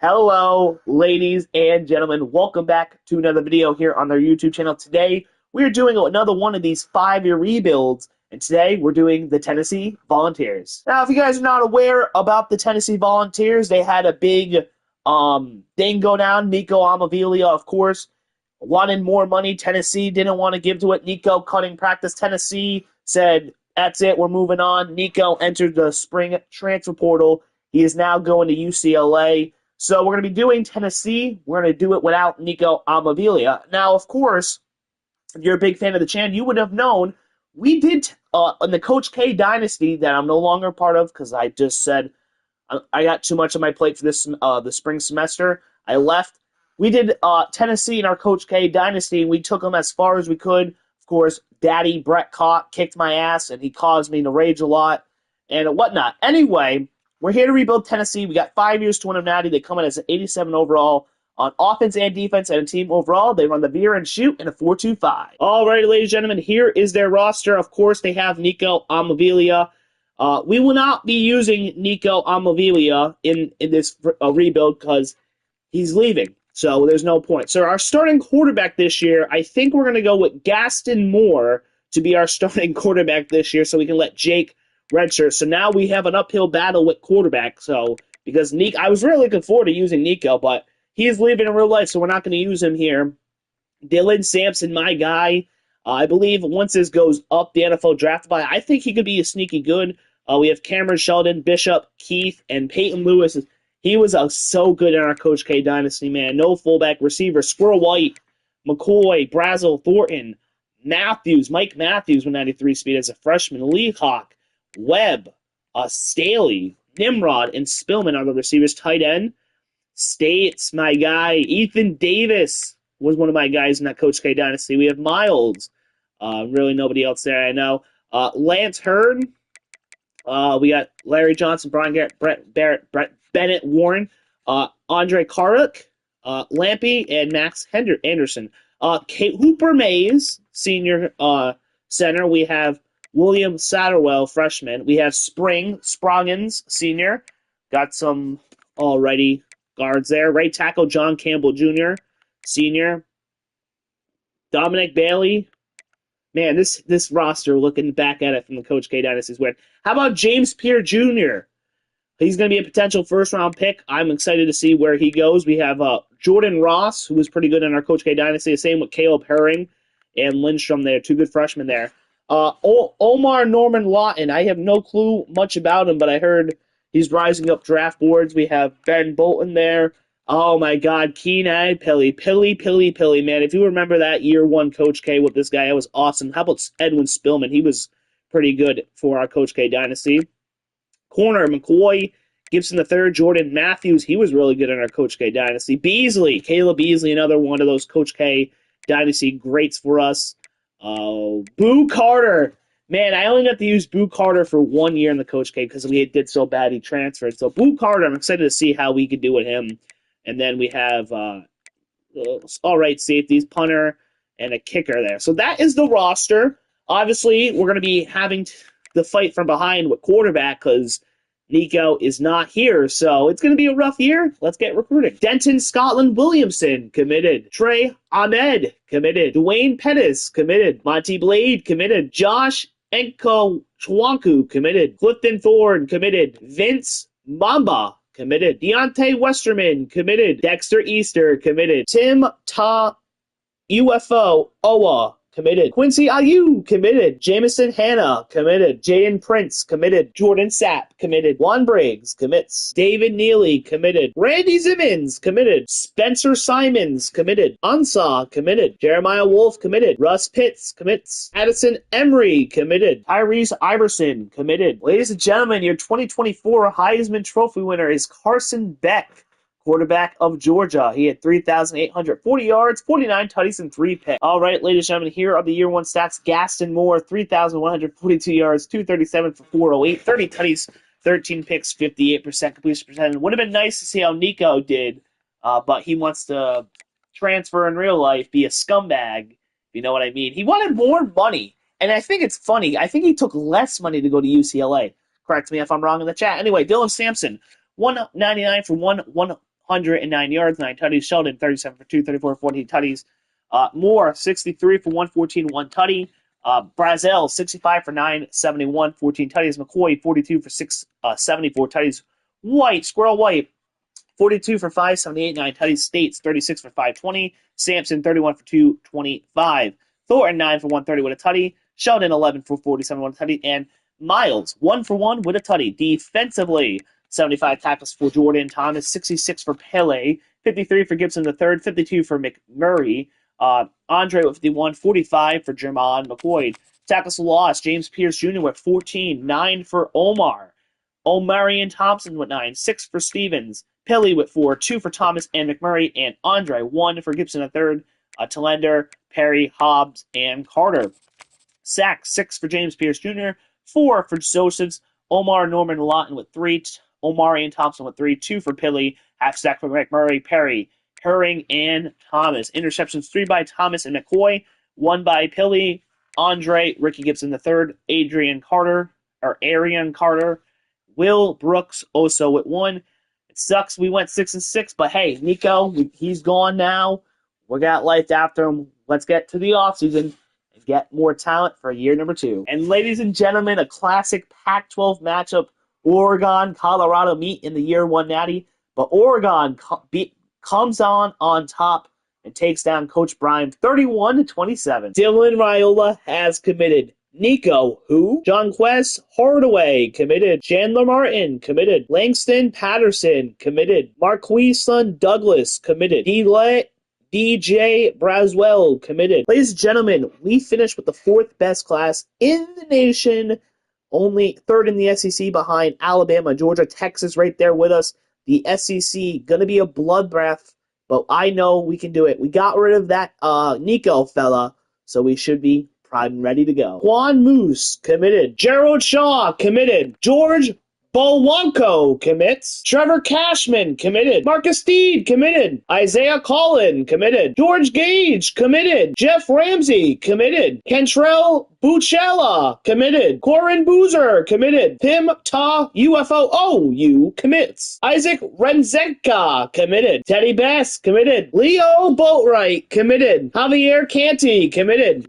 Hello, ladies and gentlemen. Welcome back to another video here on their YouTube channel. Today, we're doing another one of these 5-year rebuilds, and today we're doing the Tennessee Volunteers. Now, if you guys are not aware about the Tennessee Volunteers, they had a big thing go down. Nico Amavila, of course, wanted more money. Tennessee didn't want to give to it. Nico cutting practice. Tennessee said, that's it, we're moving on. Nico entered the spring transfer portal. He is now going to UCLA. So we're going to be doing Tennessee. We're going to do it without Nico Amavila. Now, of course, if you're a big fan of the channel, you would have known we did in the Coach K dynasty that I'm no longer part of because I just said I got too much on my plate for this the spring semester. I left. We did Tennessee in our Coach K dynasty, and we took them as far as we could. Of course, Daddy Brett Cott kicked my ass, and he caused me to rage a lot and whatnot. Anyway, we're here to rebuild Tennessee. We got 5 years to win a natty. They come in as an 87 overall on offense and defense, and a team overall. They run the veer and shoot in a 4-2-5. All right, ladies and gentlemen, here is their roster. Of course, they have Nico Amavila. We will not be using Nico Amavila in this rebuild because he's leaving, so there's no point. So our starting quarterback this year, I think we're going to go with Gaston Moore to be our starting quarterback this year so we can let Jake redshirt. So now we have an uphill battle with quarterback. So because Nico, I was really looking forward to using Nico, but he is leaving in real life, so we're not going to use him here. Dylan Sampson, my guy. I believe once this goes up the NFL draft by, I think he could be a sneaky good. We have Cameron Sheldon, Bishop, Keith, and Peyton Lewis. He was so good in our Coach K dynasty, man. No fullback receiver. Squirrel White, McCoy, Brazel, Thornton, Matthews, Mike Matthews with 93 speed as a freshman, Lee Hawk, Webb, Staley, Nimrod, and Spillman are the receivers. Tight end, States, my guy. Ethan Davis was one of my guys in that Coach K dynasty. We have Miles. Really nobody else there I know. Lance Hearn. We got Larry Johnson, Brian Garrett, Brett Bennett, Warren, Andre Karuk, Lampy, and Max Anderson. Kate Hooper Mays, senior center. We have William Satterwell, freshman. We have Sproggens, senior. Got some already guards there. Right tackle, John Campbell Jr., senior. Dominic Bailey. Man, this roster, looking back at it from the Coach K dynasty, is weird. How about James Pierre Jr.? He's going to be a potential first-round pick. I'm excited to see where he goes. We have Jordan Ross, who was pretty good in our Coach K dynasty. The same with Caleb Herring and Lindstrom there. Two good freshmen there. Omar Norman Lawton. I have no clue much about him, but I heard he's rising up draft boards. We have Ben Bolton there. Oh, my God. Keen-eyed Pilly, man. If you remember that year one Coach K with this guy, that was awesome. How about Edwin Spillman? He was pretty good for our Coach K dynasty. Corner, McCoy, Gibson III, Jordan Matthews. He was really good in our Coach K dynasty. Beasley, Caleb Beasley, another one of those Coach K dynasty greats for us. Boo Carter. Man, I only got to use Boo Carter for 1 year in the Coach K because we did so bad he transferred. So Boo Carter, I'm excited to see how we could do with him. And then we have all right safeties, punter, and a kicker there. So that is the roster. Obviously, we're going to be having the fight from behind with quarterback because Nico is not here. So it's going to be a rough year. Let's get recruiting. Denton Scotland Williamson, committed. Trey Ahmed, committed. Dwayne Pettis, committed. Monty Blade, committed. Josh Enko Chwanku, committed. Clifton Ford, committed. Vince Mamba, committed. Deontay Westerman, committed. Dexter Easter, committed. Tim Ta UFO Owa, committed. Quincy Ayu, committed. Jamison Hanna, committed. Jaden Prince, committed. Jordan Sapp, committed. Juan Briggs, commits. David Neely, committed. Randy Simmons, committed. Spencer Simons, committed. Unsaw, committed. Jeremiah Wolf, committed. Russ Pitts, commits. Addison Emery, committed. Tyrese Iverson, committed. Ladies and gentlemen, your 2024 Heisman Trophy winner is Carson Beck, quarterback of Georgia. He had 3,840 yards, 49 tutties, and 3 picks. All right, ladies and gentlemen, here are the year one stats. Gaston Moore, 3,142 yards, 237 for 408, 30 tutties, 13 picks, 58% completion percentage. Would have been nice to see how Nico did, but he wants to transfer in real life, be a scumbag, if you know what I mean. He wanted more money, and I think it's funny. I think he took less money to go to UCLA. Correct me if I'm wrong in the chat. Anyway, Dylan Sampson, 199 for 1 109 yards, 9 tutties. Sheldon, 37 for 234, 14 tutties. Moore, 63 for 114, 1 tutty. Brazel, 65 for 971, 14 tutties. McCoy, 42 for 674 tutties. White, Squirrel White, 42 for 578, 9 tutties. States, 36 for 520. Sampson, 31 for 225. Thornton, 9 for 130 with a tutty. Sheldon, 11 for 47 with a tutty. And Miles, 1 for 1 with a tutty. Defensively, 75 tackles for Jordan Thomas, 66 for Pele, 53 for Gibson III, 52 for McMurray. Andre with 51, 45 for Jermon McCoy. Tackles lost, James Pierce Jr. with 14, 9 for Omar. Omarion Thompson with 9, 6 for Stevens. Pele with 4, 2 for Thomas and McMurray. And Andre, 1 for Gibson III, Talender, Perry, Hobbs, and Carter. Sacks, 6 for James Pierce Jr., 4 for Josephs. Omar Norman Lawton with 3. Omarion Thompson with 3, 2 for Pele, half sack for McMurray, Perry, Herring, and Thomas. Interceptions, 3 by Thomas and McCoy, 1 by Pele, Andre, Ricky Gibson III, Arian Carter, Will Brooks also with 1. It sucks we went 6-6, but hey, Nico, he's gone now. We got life after him. Let's get to the offseason and get more talent for year number 2. And ladies and gentlemen, a classic Pac-12 matchup. Oregon, Colorado meet in the year 1 natty, but Oregon comes on top and takes down Coach Brian 31-27. Dylan Raiola has committed. Nico, who? Jonquest Hardaway, committed. Chandler Martin, committed. Langston Patterson, committed. Marqueson Douglas, committed. DJ Braswell, committed. Ladies and gentlemen, we finished with the 4th best class in the nation. Only 3rd in the SEC behind Alabama, Georgia, Texas right there with us. The SEC, going to be a bloodbath, but I know we can do it. We got rid of that Nico fella, so we should be primed and ready to go. Juan Moose, committed. Gerald Shaw, committed. George Bowanko commits. Trevor Cashman, committed. Marcus Steed, committed. Isaiah Collin, committed. George Gage, committed. Jeff Ramsey, committed. Kentrell Buchella, committed. Corin Boozer, committed. Pim Ta UFO OU commits. Isaac Renzenka, committed. Teddy Bass, committed. Leo Boatwright, committed. Javier Canty, committed.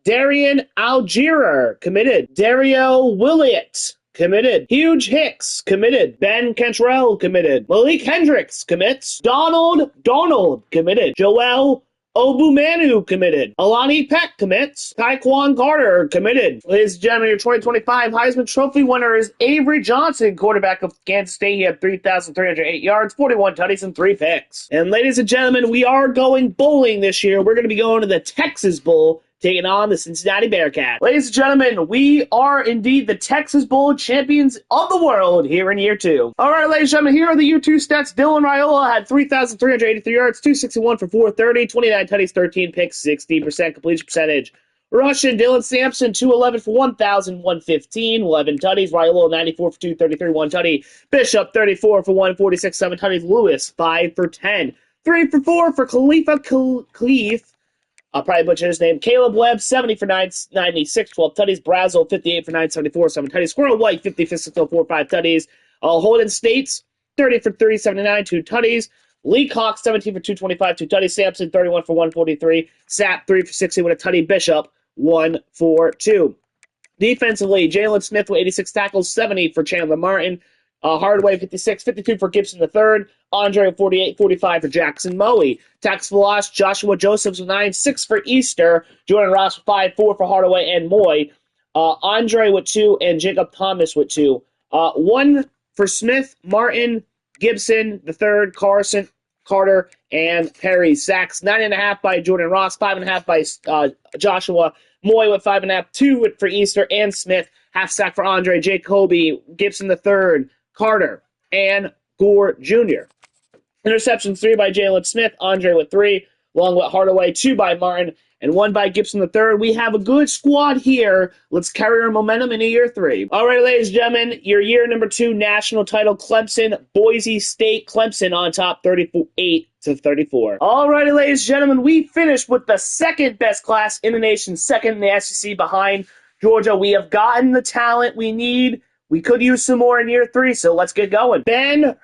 Darian Algier, committed. Dario Willett, committed. Huge Hicks, committed. Ben Cantrell, committed. Malik Hendricks, commits. Donald, committed. Joel Obumanu, committed. Alani Peck, commits. Taekwon Carter, committed. Ladies and gentlemen, your 2025 Heisman Trophy winner is Avery Johnson, quarterback of Kansas State. He had 3,308 yards, 41 tutties, and 3 picks. And ladies and gentlemen, we are going bowling this year. We're going to be going to the Texas Bowl, taking on the Cincinnati Bearcats. Ladies and gentlemen, we are indeed the Texas Bowl champions of the world here in year 2. All right, ladies and gentlemen, here are the year 2 stats. Dylan Raiola had 3,383 yards, 261 for 430, 29 tutties, 13 picks, 60% completion percentage. Russian Dylan Sampson, 211 for 1,115, 11 tutties. Raiola, 94 for 233, 1 tutty. Bishop, 34 for 146, 7 tutties. Lewis, 5 for 10. 3 for 4 for Khalifa Cleef. I'll probably butcher his name. Caleb Webb, 70 for 996, 12 tutties. Brazel, 58 for 974, 7 tutties. Squirrel White, 50 for 604, 5 tutties. Holden States, 30 for 379, 2 tutties. Lee Cox, 17 for 225, 2 tutties. Sampson, 31 for 143. Sapp, 3 for 60 with a tutty. Bishop, 1 for 2. Defensively, Jalen Smith with 86 tackles, 70 for Chandler Martin. Hardaway, 56, 52 for Gibson III. Andre, 48, 45 for Jackson Moe. Tax for loss, Joshua Josephs with 9, 6 for Easter. Jordan Ross with 5, 4 for Hardaway and Moy. Andre with 2, and Jacob Thomas with 2. 1 for Smith, Martin, Gibson III, Carter, and Perry. Sacks, 9.5 by Jordan Ross, 5.5 by Joshua. Moy with 5.5, 2 for Easter and Smith. Half sack for Andre, Jacoby, Gibson III, Carter, and Gore Jr. Interceptions, 3 by Jalen Smith, Andre with 3, along with Hardaway, 2 by Martin, and 1 by Gibson III. We have a good squad here. Let's carry our momentum into year 3. All right, ladies and gentlemen, your year number 2 national title, Clemson, Boise State, Clemson on top, 38-34. All righty, ladies and gentlemen, we finished with the 2nd best class in the nation, 2nd in the SEC behind Georgia. We have gotten the talent we need. We could use some more in year 3, so let's get going. Ben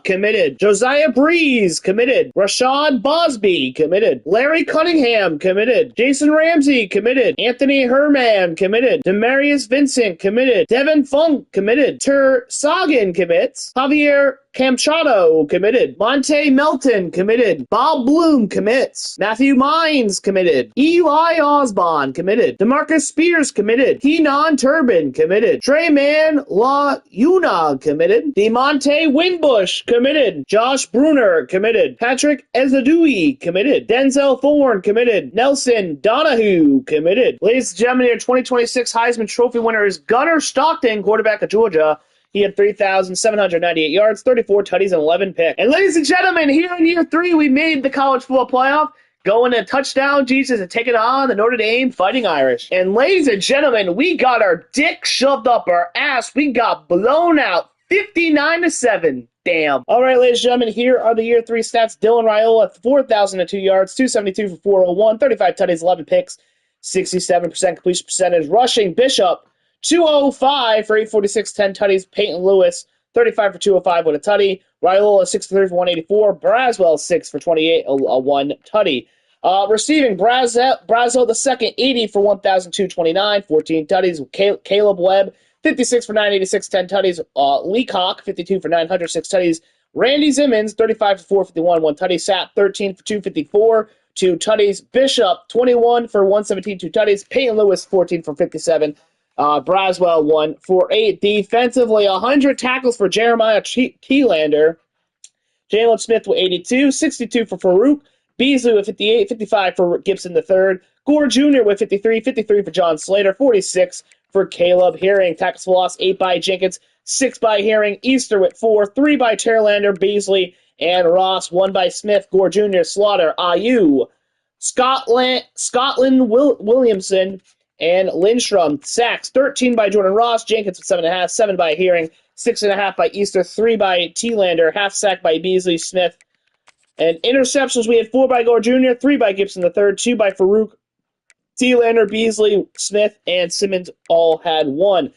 committed. Josiah Breeze, committed. Rashad Bosby, committed. Larry Cunningham, committed. Jason Ramsey, committed. Anthony Herman, committed. Demarius Vincent, committed. Devin Funk, committed. Tur Sagan, commits. Javier Camchado, committed. Monte Melton, committed. Bob Bloom, commits. Matthew Mines, committed. Eli Osborne, committed. DeMarcus Spears, committed. Keenan Turbin, committed. Treyman La Una, committed. DeMonte Winbush, committed. Josh Bruner, committed. Patrick Ezadui, committed. Denzel Thorne, committed. Nelson Donahue, committed. Ladies and gentlemen, your 2026 Heisman Trophy winner is Gunnar Stockton, quarterback of Georgia. He had 3,798 yards, 34 tutties, and 11 picks. And ladies and gentlemen, here in year 3, we made the college football playoff, going to touchdown Jesus and taking on the Notre Dame Fighting Irish. And ladies and gentlemen, we got our dick shoved up our ass. We got blown out 59-7. Damn. All right, ladies and gentlemen, here are the year 3 stats. Dylan Raiola, 4,002 yards, 272 for 401, 35 tutties, 11 picks, 67% completion percentage. Rushing, Bishop, 205 for 846, 10 tutties. Peyton Lewis, 35 for 205 with a tutty. Raiola, 63 for 184. Braswell, 6 for 28, a 1 tutty. Receiving, Brazel the second, 80 for 1,229, 14 tutties. Caleb Webb, 56 for 986, 10 tutties. Leacock, 52 for 906 tutties. Randy Simmons, 35 for 451, 1 tutty. Sapp, 13 for 254, 2 tutties. Bishop, 21 for 117, 2 tutties. Peyton Lewis, 14 for 57. Braswell, 1 for 8. Defensively, 100 tackles for Jeremiah Thielander. Jalen Smith with 82, 62 for Farouk. Beasley with 58, 55 for Gibson III. Gore Jr. with 53, 53 for John Slater, 46 for Caleb Herring. Tackles for loss, 8 by Jenkins, 6 by Herring. Easter with 4, 3 by Terlander, Beasley, and Ross, 1 by Smith, Gore Jr., Slaughter, IU. Scotland Williamson, and Lindstrom. Sacks, 13 by Jordan Ross. Jenkins with 7.5, 7 by Herring, 6.5 by Easter, 3 by Thielander, half sack by Beasley, Smith. And interceptions, we had 4 by Gore Jr., 3 by Gibson III, 2 by Farouk, Thielander, Beasley, Smith, and Simmons all had 1.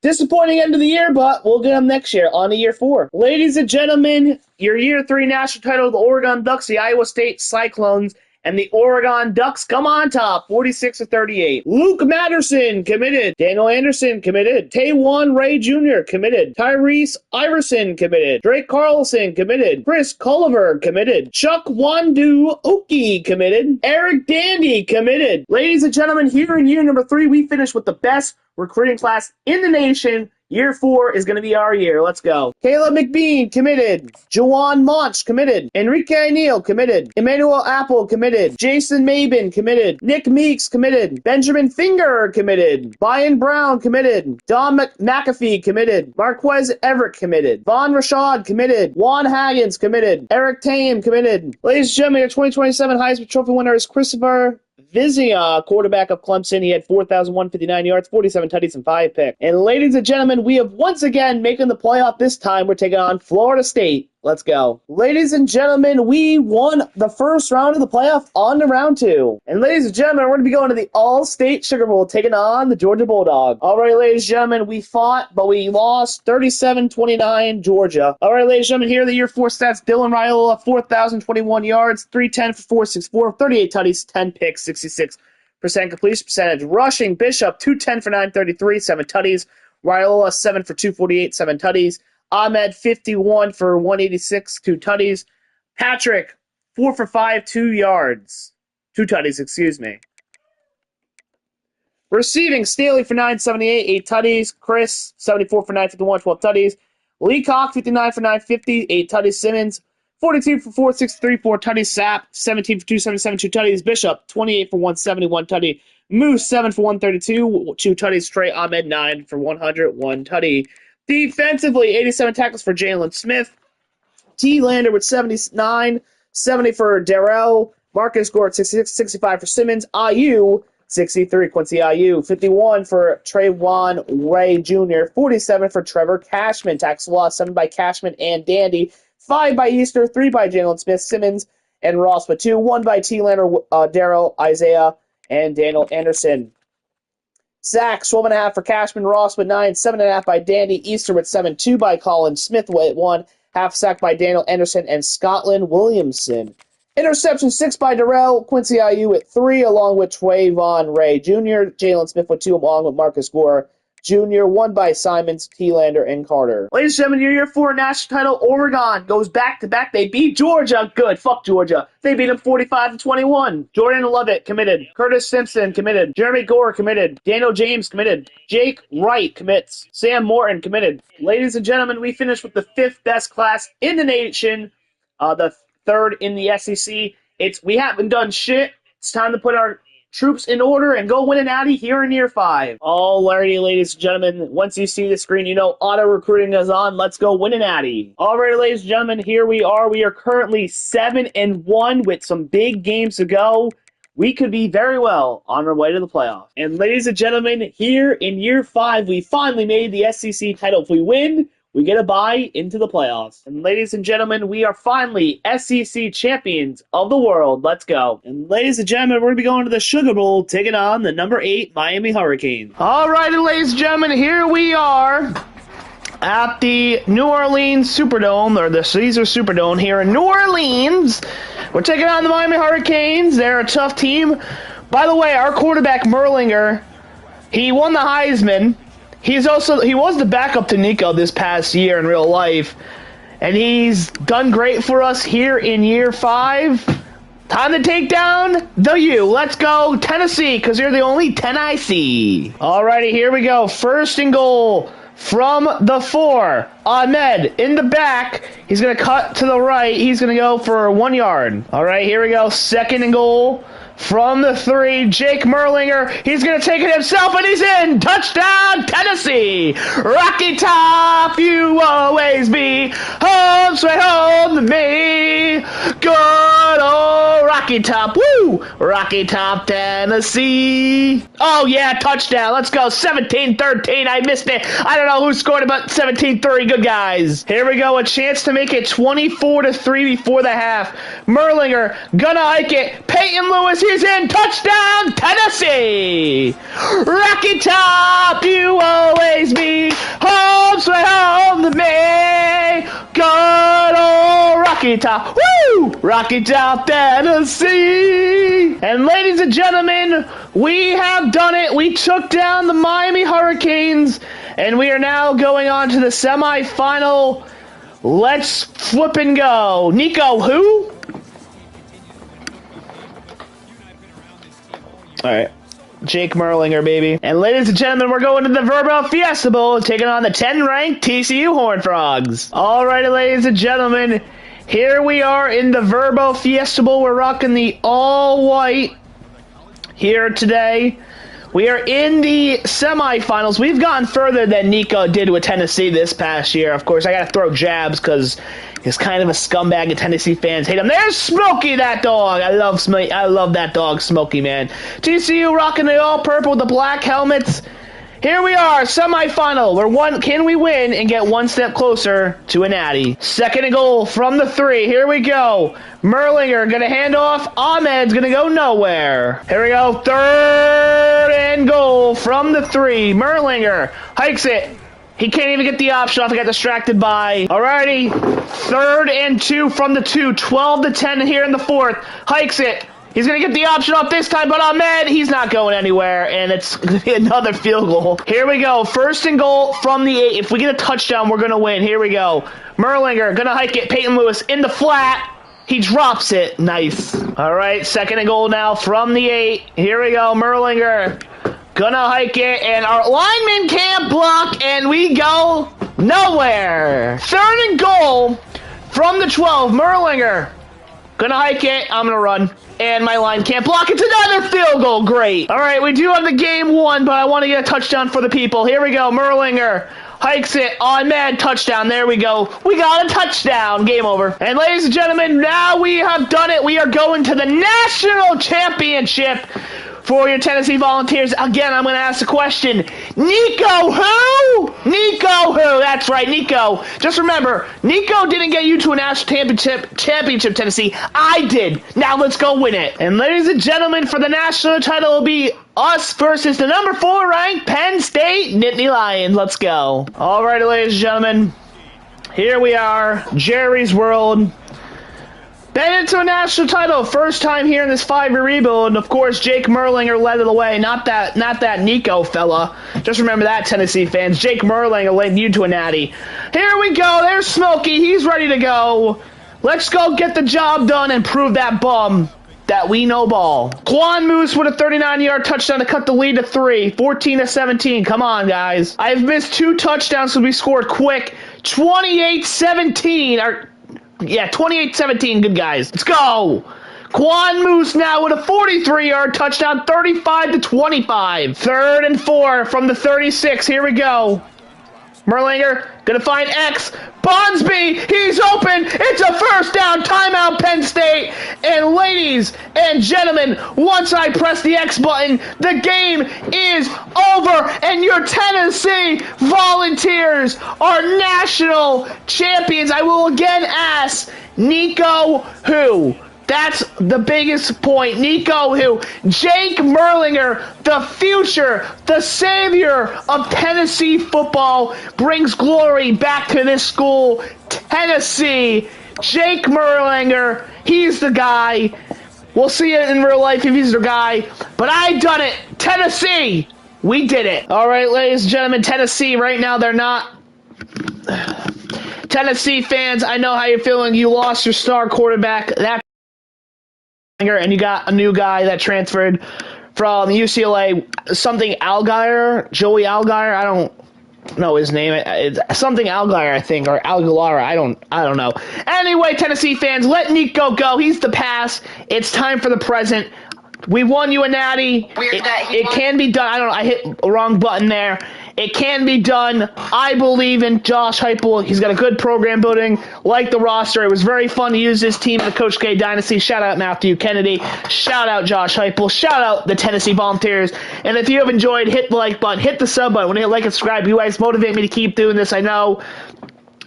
Disappointing end of the year, but we'll get them next year on to year 4. Ladies and gentlemen, your year 3 national title, the Oregon Ducks, the Iowa State Cyclones, and the Oregon Ducks come on top, 46-38. Luke Matterson, committed. Daniel Anderson, committed. Taywan Ray Jr., committed. Tyrese Iverson, committed. Drake Carlson, committed. Chris Culliver, committed. Chuck Wandu Oki, committed. Eric Dandy, committed. Ladies and gentlemen, here in year number 3, we finished with the best recruiting class in the nation. Year 4 is going to be our year. Let's go. Caleb McBean, committed. Jawan Monch, committed. Enrique Neal, committed. Emmanuel Apple, committed. Jason Mabin, committed. Nick Meeks, committed. Benjamin Finger, committed. Brian Brown, committed. Don McAfee, committed. Marquez Everett, committed. Von Rashad, committed. Juan Haggins, committed. Eric Tame, committed. Ladies and gentlemen, your 2027 Heisman Trophy winner is Christopher Vizia, quarterback of Clemson. He had 4,159 yards, 47 tutties, and 5 picks. And ladies and gentlemen, we have once again making the playoff. This time we're taking on Florida State. Let's go. Ladies and gentlemen, we won the first round of the playoff on to round 2. And ladies and gentlemen, we're going to be going to the All-State Sugar Bowl, taking on the Georgia Bulldogs. All right, ladies and gentlemen, we fought, but we lost 37-29 Georgia. All right, ladies and gentlemen, here are the year 4 stats. Dylan Raiola, 4,021 yards, 310 for 464, 38 tutties, 10 picks, 66% completion percentage. Rushing, Bishop, 210 for 933, 7 tutties. Raiola, 7 for 248, 7 tutties. Ahmed, 51 for 186, 2 tutties. Patrick, 4 for 5, 2 yards. 2 tutties, excuse me. Receiving, Staley for 978, 8 tutties. Chris, 74 for 951, 12 tutties. Leacock, 59 for 950, 8 tutties. Simmons, 42 for 463, 4 tutties. Sapp, 17 for 277, 2 tutties. Bishop, 28 for 171, tutty. Moose, 7 for 132, 2 tutties. Trey Ahmed, 9 for 100, 1 tutty. Defensively, 87 tackles for Jalen Smith. Thielander with 79, 70 for Darrell. Marcus Gort, 65 for Simmons. IU, 63, Quincy IU. 51 for Trayvon Ray Jr. 47 for Trevor Cashman. Tackles lost, 7 by Cashman and Dandy. 5 by Easter, 3 by Jalen Smith, Simmons, and Ross with 2. 1 by Thielander, Darrell, Isaiah, and Daniel Anderson. Sacks, 12.5 for Cashman, Ross with 9, 7.5 by Dandy, Easter with 7, 2 by Colin Smith with 1, Half sack by Daniel Anderson and Scotland Williamson. Interception 6 by Darrell Quincy IU at 3, along with Trayvon Ray Jr. Jalen Smith with 2, along with Marcus Gore Jr., 1 by Simons, T-Lander, and Carter. Ladies and gentlemen, year 4 national title, Oregon goes back-to-back. They beat Georgia. Good. Fuck Georgia. They beat them 45-21. Jordan Lovett committed. Curtis Simpson committed. Jeremy Gore committed. Daniel James committed. Jake Wright commits. Sam Morton committed. Ladies and gentlemen, we finished with the 5th best class in the nation. The 3rd in the SEC. We haven't done shit. It's time to put our troops in order and go win an Natty here in year 5. Alrighty, ladies and gentlemen, once you see the screen, you know auto recruiting is on. Let's go win an Natty. Alrighty, ladies and gentlemen, here we are. We are currently 7-1 with some big games to go. We could be very well on our way to the playoff. And ladies and gentlemen, here in year 5, we finally made the SEC title. If we win, we get a bye into the playoffs. And ladies and gentlemen, we are finally SEC champions of the world. Let's go. And ladies and gentlemen, we're going to be going to the Sugar Bowl, taking on the number 8 Miami Hurricanes. All right, ladies and gentlemen, here we are at the New Orleans Superdome, or the Caesar Superdome here in New Orleans. We're taking on the Miami Hurricanes. They're a tough team. By the way, our quarterback, Merlinger, he won the Heisman. He was the backup to Nico this past year in real life, and he's done great for us here in year 5. Time to take down the U. Let's go Tennessee, because you're the only 10 I see. Alrighty, here we go. 1st and goal from the 4. Ahmed in the back. He's going to cut to the right. He's going to go for 1 yard. Alright, here we go. 2nd and goal. From the 3, Jake Merlinger. He's going to take it himself, and he's in. Touchdown, Tennessee. Rocky Top, you always be. Home, sweet home to me. Good old Rocky Top. Woo! Rocky Top, Tennessee. Oh, yeah, touchdown. Let's go. 17-13. I missed it. I don't know who scored it, but 17-3. Good guys. Here we go. A chance to make it 24-3 before the half. Merlinger gonna hike it. Peyton Lewis, he's in. Touchdown, Tennessee. Rocky Top, you always be. Home, sweet home to me. Good old Rocky Top. Woo! Rocky Top, Tennessee. And ladies and gentlemen, we have done it. We took down the Miami Hurricanes, and we are now going on to the semifinal. Let's flip and go. Nico, who? Alright. Jake Merlinger, baby. And ladies and gentlemen, we're going to the Verbo Fiesta Bowl, taking on the 10th-ranked TCU Horned Frogs. Alrighty, ladies and gentlemen, here we are in the Verbo Fiesta Bowl. We're rocking the all-white here today. We are in the semifinals. We've gotten further than Nico did with Tennessee this past year. Of course, I got to throw jabs because he's kind of a scumbag and Tennessee fans hate him. There's Smokey, that dog. I love that dog, Smokey, man. TCU rocking the all-purple with the black helmets. Here we are, semifinal. Can we win and get one step closer to a natty? 2nd and goal from the 3. Here we go. Merlinger gonna hand off. Ahmed's gonna go nowhere. Here we go. 3rd and goal from the 3. Merlinger hikes it. He can't even get the option off. He got distracted by. Alrighty. 3rd and 2 from the 2. 12-10 here in the 4th. Hikes it. He's going to get the option off this time, but Ahmed, he's not going anywhere, and it's going to be another field goal. Here we go. 1st and goal from the 8. If we get a touchdown, we're going to win. Here we go. Merlinger going to hike it. Peyton Lewis in the flat. He drops it. Nice. All right, 2nd and goal now from the 8. Here we go. Merlinger going to hike it, and our lineman can't block, and we go nowhere. 3rd and goal from the 12. Merlinger going to hike it. I'm going to run. And my line can't block. It's another field goal. Great. All right, we do have the game won, but I want to get a touchdown for the people. Here we go. Merlinger hikes it on man. Touchdown. There we go. We got a touchdown. Game over. And ladies and gentlemen, now we have done it. We are going to the national championship for your Tennessee Volunteers. Again, I'm going to ask the question. Nico who? Nico who? That's right, Nico. Just remember, Nico didn't get you to a national championship, Tennessee. I did. Now let's go win it. And ladies and gentlemen, for the national title will be us versus the number 4 ranked Penn State Nittany Lions. Let's go. All right, ladies and gentlemen. Here we are, Jerry's World. Been into a national title, first time here in this 5-year rebuild, and of course Jake Merlinger led the way, not that Nico fella. Just remember that, Tennessee fans. Jake Merlinger led you to a natty. Here we go, there's Smokey, he's ready to go. Let's go get the job done and prove that bum that we know ball. Quan Moose with a 39-yard touchdown to cut the lead to 3, 14-17. Come on, guys. I've missed 2 touchdowns, so we scored quick. 28-17. Yeah, 28-17, good guys. Let's go. Quan Moose now with a 43-yard touchdown, 35-25. 3rd and 4 from the 36. Here we go. Merlinger gonna find X. Bonsby, he's open. It's a first down. Timeout, Penn State. And ladies and gentlemen, once I press the X button, the game is over. And your Tennessee Volunteers are national champions. I will again ask, Nico who? That's the biggest point. Nico who? Jake Merlinger, the future, the savior of Tennessee football, brings glory back to this school, Tennessee. Jake Merlinger, he's the guy. We'll see it in real life if he's the guy. But I done it. Tennessee, we did it. All right, ladies and gentlemen, Tennessee, right now they're not... Tennessee fans, I know how you're feeling. You lost your star quarterback. And you got a new guy that transferred from UCLA, something Allgaier, Joey Allgaier. I don't know his name. It's something Allgaier, I think, or Algulara. I don't know. Anyway, Tennessee fans, let Nico go. He's the past. It's time for the present. We won you a natty. It can be done. I don't know. I hit a wrong button there. It can be done. I believe in Josh Heupel. He's got a good program building, like the roster. It was very fun to use this team in the Coach K Dynasty. Shout out Matthew Kennedy. Shout out Josh Heupel. Shout out the Tennessee Volunteers. And if you have enjoyed, hit the like button, hit the sub button. When you hit like and subscribe, you guys motivate me to keep doing this. I know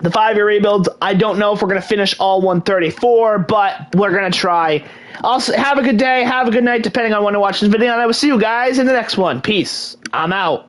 the 5-year rebuilds, I don't know if we're going to finish all 134, but we're going to try. Also, have a good day, have a good night, depending on when to watch this video, and I will see you guys in the next one. Peace. I'm out.